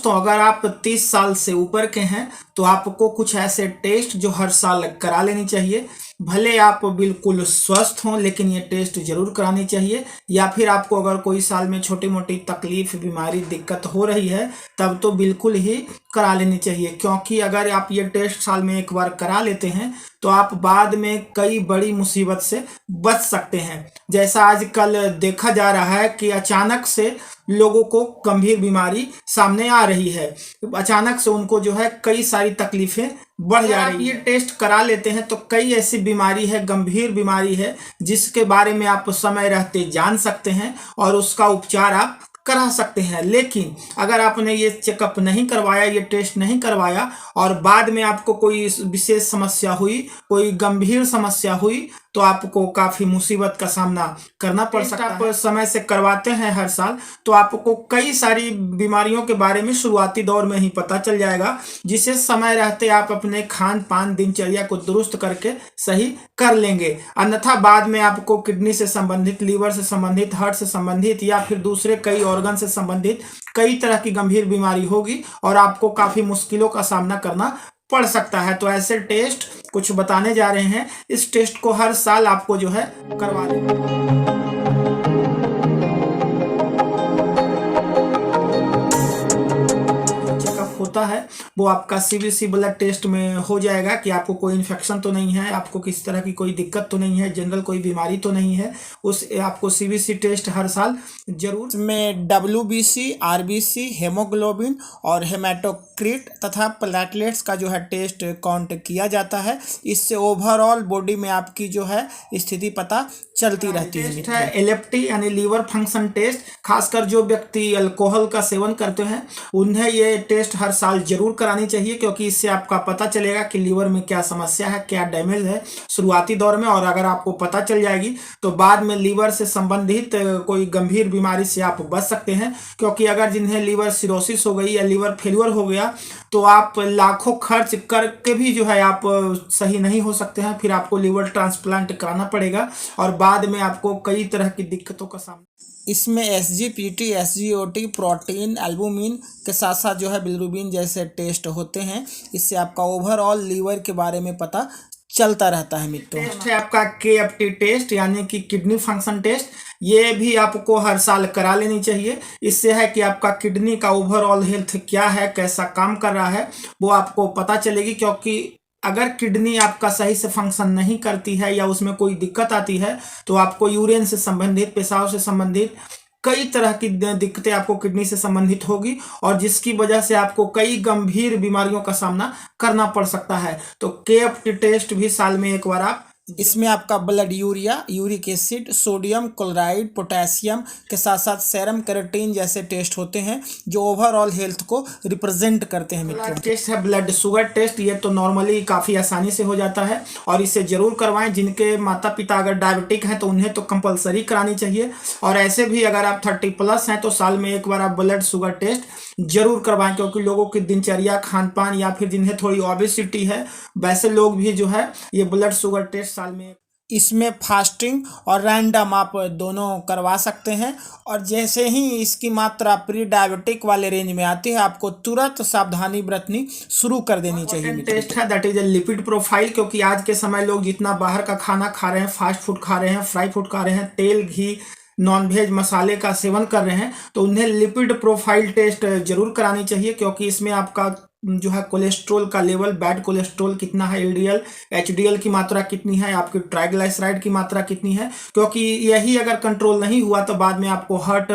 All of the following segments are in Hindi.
तो अगर आप 30 साल से ऊपर के हैं तो आपको कुछ ऐसे टेस्ट जो हर साल करा लेनी चाहिए। भले आप बिल्कुल स्वस्थ हों लेकिन ये टेस्ट जरूर करानी चाहिए। या फिर आपको अगर कोई साल में छोटी मोटी तकलीफ, बीमारी, दिक्कत हो रही है तब तो बिल्कुल ही करा लेनी चाहिए, क्योंकि अगर आप ये टेस्ट साल में एक बार करा लेते हैं तो आप बाद में कई बड़ी मुसीबत से बच सकते हैं। जैसा आजकल देखा जा रहा है कि अचानक से लोगों को गंभीर बीमारी सामने आ रही है, अचानक से उनको जो है कई सारी तकलीफें बढ़ जा रही है। ये टेस्ट करा लेते हैं तो कई ऐसी बीमारी है, गंभीर बीमारी है, जिसके बारे में आप समय रहते जान सकते हैं और उसका उपचार आप करा सकते हैं। लेकिन अगर आपने ये चेकअप नहीं करवाया, ये टेस्ट नहीं करवाया और बाद में आपको कोई विशेष समस्या हुई, कोई गंभीर समस्या हुई, तो आपको काफी मुसीबत का सामना करना पड़ सकता है। आप समय से करवाते हैं हर साल तो आपको कई सारी बीमारियों के बारे में शुरुआती दौर में ही पता चल जाएगा, जिसे समय रहते आप अपने खान पान, दिनचर्या को दुरुस्त करके सही कर लेंगे। अन्यथा बाद में आपको किडनी से संबंधित, लीवर से संबंधित, हार्ट से संबंधित या फिर दूसरे कई ऑर्गन से संबंधित कई तरह की गंभीर बीमारी होगी और आपको काफी मुश्किलों का सामना करना पड़ सकता है। तो ऐसे टेस्ट कुछ बताने जा रहे हैं, इस टेस्ट को हर साल आपको जो है करवा लेना होता है। वो आपका सीबीसी ब्लड टेस्ट में हो जाएगा कि आपको कोई इन्फेक्शन तो नहीं है, आपको किसी तरह की कोई दिक्कत तो नहीं है, जनरल कोई बीमारी तो नहीं है। उस आपको सीबीसी टेस्ट हर साल जरूर में डब्ल्यूबीसी, आरबीसी, हेमोग्लोबिन और हेमाटोक्रिट तथा प्लेटलेट्स का जो है टेस्ट काउंट किया जाता है। इससे ओवरऑल बॉडी में आपकी जो है स्थिति पता चलती रहती है। एलएफटी यानी लीवर फंक्शन टेस्ट, खासकर जो व्यक्ति अल्कोहल का सेवन करते हैं उन्हें ये टेस्ट हर साल जरूर करानी चाहिए, क्योंकि इससे आपका पता चलेगा कि लीवर में क्या समस्या है, क्या डैमेज है शुरुआती दौर में। और अगर आपको पता चल जाएगी तो बाद में लीवर से संबंधित कोई गंभीर बीमारी से आप बच सकते हैं। क्योंकि अगर जिन्हें लीवर सिरोसिस हो गई या लीवर फेल्यूर हो गया तो आप लाखों खर्च करके भी जो है आप सही नहीं हो सकते हैं, फिर आपको लीवर ट्रांसप्लांट कराना पड़ेगा और बाद में आपको कई तरह की दिक्कतों का सामना। इसमें एसजीपीटी, एसजीओटी, प्रोटीन, एल्बुमिन के साथ साथ जो है बिलिरुबिन जैसे टेस्ट होते हैं। इससे आपका ओवरऑल लीवर के बारे में पता चलता रहता है मित्रों। टेस्ट है आपका केएफटी टेस्ट यानी कि किडनी फंक्शन टेस्ट, ये भी आपको हर साल करा लेनी चाहिए। इससे है कि आपका किडनी का ओवरऑल हेल्थ क्या है, कैसा काम कर रहा है, वो आपको पता चलेगी। क्योंकि अगर किडनी आपका सही से फंक्शन नहीं करती है या उसमें कोई दिक्कत आती है तो आपको यूरिन से संबंधित, पेशाब से संबंधित कई तरह की दिक्कतें आपको किडनी से संबंधित होगी और जिसकी वजह से आपको कई गंभीर बीमारियों का सामना करना पड़ सकता है। तो केएफटी टेस्ट भी साल में एक बार आप, इसमें आपका blood urea, uric acid, sodium chloride, potassium के साथ साथ सेरम केराटिन जैसे टेस्ट होते हैं जो ओवरऑल हेल्थ को रिप्रेजेंट करते हैं मित्रों। टेस्ट है ब्लड शुगर टेस्ट, ये तो नॉर्मली काफ़ी आसानी से हो जाता है और इसे जरूर करवाएं। जिनके माता पिता अगर डायबिटिक हैं तो उन्हें तो कंपलसरी करानी चाहिए और ऐसे भी अगर आप 30+ हैं तो साल में एक बार आप ब्लड शुगर टेस्ट जरूर करवाएं। क्योंकि लोगों की दिनचर्या, खान पान या फिर जिन्हें थोड़ी ओबेसिटी है वैसे लोग भी जो है ये ब्लड शुगर टेस्ट साल में, इसमें फास्टिंग और रैंडम आप दोनों करवा सकते हैं। और जैसे ही इसकी मात्रा प्री डायबिटिक वाले रेंज में आती है आपको तुरंत सावधानी बरतनी शुरू कर देनी चाहिए। टेस्ट है that is a lipid profile, क्योंकि आज के समय लोग जितना बाहर का खाना खा रहे हैं, फास्ट फूड खा रहे हैं, फ्राई फूड खा रहे हैं, तेल, घी, नॉनवेज, मसाले का सेवन कर रहे हैं, तो उन्हें लिपिड प्रोफाइल टेस्ट जरूर करानी चाहिए। क्योंकि इसमें आपका जो है कोलेस्ट्रॉल का लेवल, बैड कोलेस्ट्रॉल कितना है, एलडीएल, एचडीएल की मात्रा कितनी है, आपकी ट्राइग्लिसराइड की मात्रा कितनी है, क्योंकि यही अगर कंट्रोल नहीं हुआ तो बाद में आपको हार्ट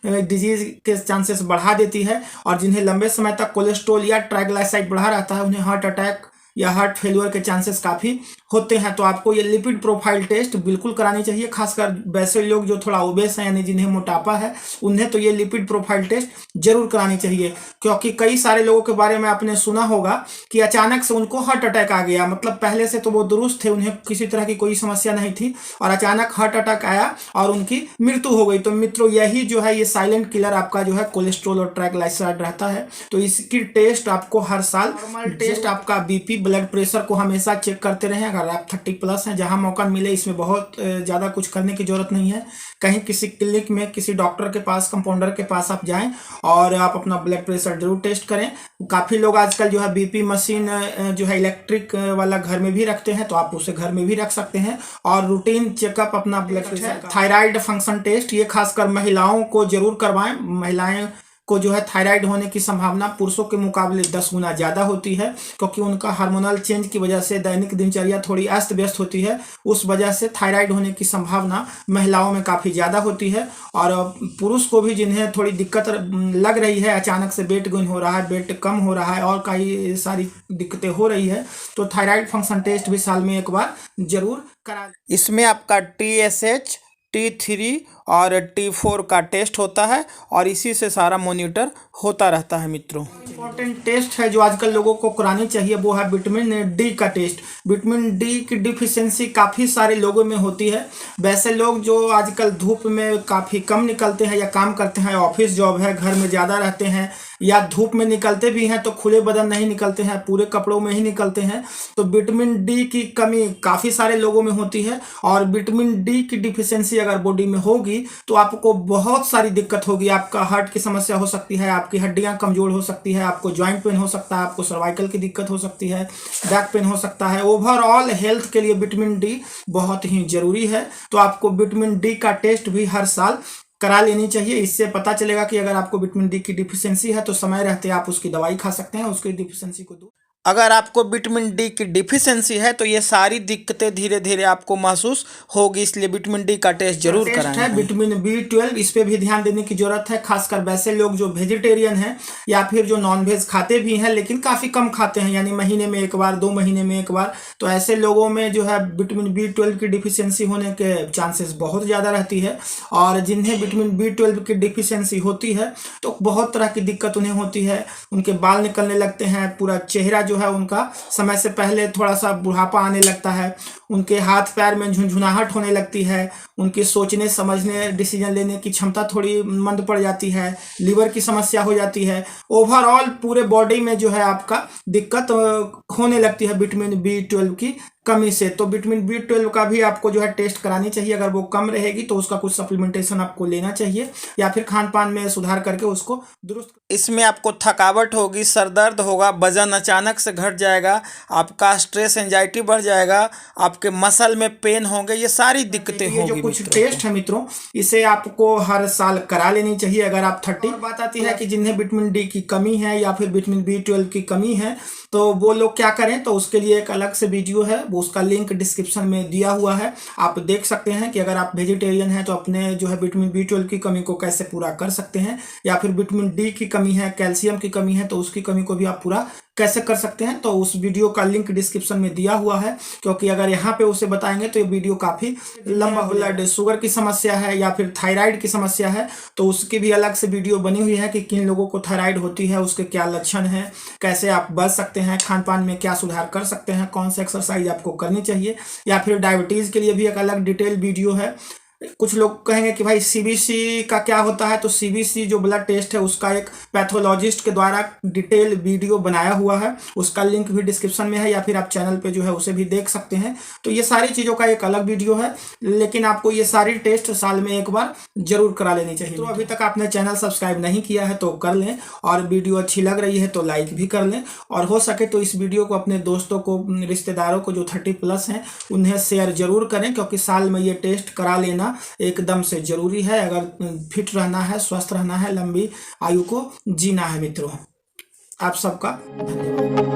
डिजीज के चांसेस बढ़ा देती है। और जिन्हें लंबे समय तक कोलेस्ट्रॉल या ट्राइग्लिसराइड बढ़ा रहता है उन्हें हार्ट अटैक या हार्ट फेल्यूर के चांसेस काफ़ी होते हैं। तो आपको ये लिपिड प्रोफाइल टेस्ट बिल्कुल करानी चाहिए। खासकर वैसे लोग जो थोड़ा ओबेस हैं यानी जिन्हें मोटापा है उन्हें तो ये लिपिड प्रोफाइल टेस्ट जरूर करानी चाहिए। क्योंकि कई सारे लोगों के बारे में आपने सुना होगा कि अचानक से उनको हार्ट अटैक आ गया, मतलब पहले से तो वो दुरुस्त थे, उन्हें किसी तरह की कोई समस्या नहीं थी और अचानक हार्ट अटैक आया और उनकी मृत्यु हो गई। तो मित्रों यही जो है ये साइलेंट किलर आपका जो है कोलेस्ट्रॉल और ट्राइग्लिसराइड रहता है। तो इसकी टेस्ट आपको हर साल, टेस्ट आपका बीपी, ब्लड प्रेशर को हमेशा चेक करते रहें। अगर आप 30 प्लस हैं, जहां मौका मिले, इसमें बहुत ज़्यादा कुछ करने की ज़रूरत नहीं है। कहीं किसी क्लिनिक में किसी डॉक्टर के पास, कंपाउंडर के पास आप जाएं और आप अपना ब्लड प्रेशर जरूर टेस्ट करें। काफ़ी लोग आजकल जो है बीपी मशीन जो है इलेक्ट्रिक वाला घर में भी रखते हैं, तो आप उसे घर में भी रख सकते हैं। और रूटीन चेकअप अपना blood pressure, thyroid function test, ये खासकर महिलाओं को जरूर करवाएं। महिलाएं को जो है थायराइड होने की संभावना पुरुषों के मुकाबले 10 गुना ज़्यादा होती है, क्योंकि उनका हार्मोनल चेंज की वजह से दैनिक दिनचर्या थोड़ी अस्त व्यस्त होती है। उस वजह से थायराइड होने की संभावना महिलाओं में काफ़ी ज़्यादा होती है। और पुरुष को भी जिन्हें थोड़ी दिक्कत लग रही है, अचानक से वेट गेन हो रहा है, वेट कम हो रहा है और कई सारी दिक्कतें हो रही है, तो थायराइड फंक्शन टेस्ट भी साल में एक बार जरूर करा। इसमें आपका TSH, T3 और T4 का टेस्ट होता है और इसी से सारा मॉनिटर होता रहता है मित्रों। इंपॉर्टेंट टेस्ट है जो आजकल लोगों को करानी चाहिए, वो है विटामिन डी का टेस्ट। विटामिन डी की डिफिशियंसी काफ़ी सारे लोगों में होती है। वैसे लोग जो आजकल धूप में काफ़ी कम निकलते हैं या काम करते हैं, ऑफिस जॉब है, घर में ज़्यादा रहते हैं, या धूप में निकलते भी हैं तो खुले बदन नहीं निकलते हैं, पूरे कपड़ों में ही निकलते हैं, तो विटामिन डी की कमी काफ़ी सारे लोगों में होती है। और विटामिन डी की डिफिशियंसी अगर बॉडी में होगी तो आपको बहुत सारी दिक्कत होगी। आपका हार्ट की समस्या हो सकती है, आपकी हड्डियां कमजोर हो सकती है, आपको जॉइंट पेन हो सकता है, आपको सर्वाइकल की दिक्कत हो सकती है, बैक पेन हो सकता है। ओवरऑल हेल्थ के लिए विटामिन डी बहुत ही जरूरी है। तो आपको विटामिन डी का टेस्ट भी हर साल करा लेनी चाहिए। इससे पता चलेगा कि अगर आपको विटामिन डी की डिफिशियंसी है तो समय रहते आप उसकी दवाई खा सकते हैं, उसकी डिफिशियंसी को दूर। अगर आपको विटामिन डी की डिफिशियंसी है तो ये सारी दिक्कतें धीरे धीरे आपको महसूस होगी, इसलिए विटामिन डी का टेस्ट जरूर कराएं। विटामिन B12, इस पे भी ध्यान देने की जरूरत है, खासकर वैसे लोग जो वेजिटेरियन हैं या फिर जो नॉनवेज खाते भी हैं लेकिन काफ़ी कम खाते हैं, यानी महीने में एक बार, 2 महीने में एक बार, तो ऐसे लोगों में जो है विटामिन B12 की डिफिशियंसी होने के चांसेस बहुत ज़्यादा रहती है। और जिन्हें विटामिन B12 की डिफिशियंसी होती है तो बहुत तरह की दिक्कत उन्हें होती है। उनके बाल निकलने लगते हैं, पूरा चेहरा जो है उनका समय से पहले थोड़ा सा बुढ़ापा आने लगता है, उनके हाथ पैर में झुंझुनाहट होने लगती है, उनके सोचने समझने डिसीजन लेने की क्षमता थोड़ी मंद पड़ जाती है, लीवर की समस्या हो जाती है। ओवरऑल पूरे बॉडी में जो है आपका दिक्कत होने लगती है विटामिन B12 की कमी से। तो विटामिन B12 का भी आपको जो है टेस्ट करानी चाहिए। अगर वो कम रहेगी तो उसका कुछ सप्लीमेंटेशन आपको लेना चाहिए या फिर खान पान में सुधार करके उसको दुरुस्त। इसमें आपको थकावट होगी, सर दर्द होगा, वजन अचानक से घट जाएगा, आपका स्ट्रेस एंजाइटी बढ़ जाएगा, आपके मसल में पेन होंगे, ये सारी दिक्कतें होंगी। जो कुछ टेस्ट है मित्रों, इसे आपको हर साल करा लेनी चाहिए अगर आप 30। बात आती है कि जिन्हें विटामिन डी की कमी है या फिर विटामिन B12 की कमी है तो वो लोग क्या करें, तो उसके लिए एक अलग से वीडियो है, वो उसका लिंक डिस्क्रिप्शन में दिया हुआ है, आप देख सकते हैं कि अगर आप वेजिटेरियन हैं तो अपने जो है विटामिन B12 की कमी को कैसे पूरा कर सकते हैं, या फिर विटामिन डी की कमी है, कैल्शियम की कमी है, तो उसकी कमी को भी आप पूरा कैसे कर सकते हैं। तो उस वीडियो का लिंक डिस्क्रिप्शन में दिया हुआ है, क्योंकि अगर यहाँ पे उसे बताएंगे तो ये वीडियो काफ़ी लंबा। ब्लड शुगर की समस्या है या फिर थायराइड की समस्या है तो उसकी भी अलग से वीडियो बनी हुई है कि किन लोगों को थायराइड होती है, उसके क्या लक्षण हैं, कैसे आप बच सकते हैं, खान पान में क्या सुधार कर सकते हैं, कौन सा एक्सरसाइज आपको करनी चाहिए, या फिर डायबिटीज़ के लिए भी एक अलग डिटेल वीडियो है। कुछ लोग कहेंगे कि भाई CBC का क्या होता है, तो CBC जो ब्लड टेस्ट है उसका एक पैथोलॉजिस्ट के द्वारा डिटेल वीडियो बनाया हुआ है, उसका लिंक भी डिस्क्रिप्शन में है, या फिर आप चैनल पे जो है उसे भी देख सकते हैं। तो ये सारी चीज़ों का एक अलग वीडियो है, लेकिन आपको ये सारी टेस्ट साल में एक बार जरूर करा लेनी चाहिए। तो अभी तक आपने चैनल सब्सक्राइब नहीं किया है तो कर लें, और वीडियो अच्छी लग रही है तो लाइक भी कर लें, और हो सके तो इस वीडियो को अपने दोस्तों को, रिश्तेदारों को जो 30+ हैं उन्हें शेयर जरूर करें, क्योंकि साल में ये टेस्ट करा लेना एकदम से जरूरी है अगर फिट रहना है, स्वस्थ रहना है, लंबी आयु को जीना है। मित्रों, आप सबका धन्यवाद।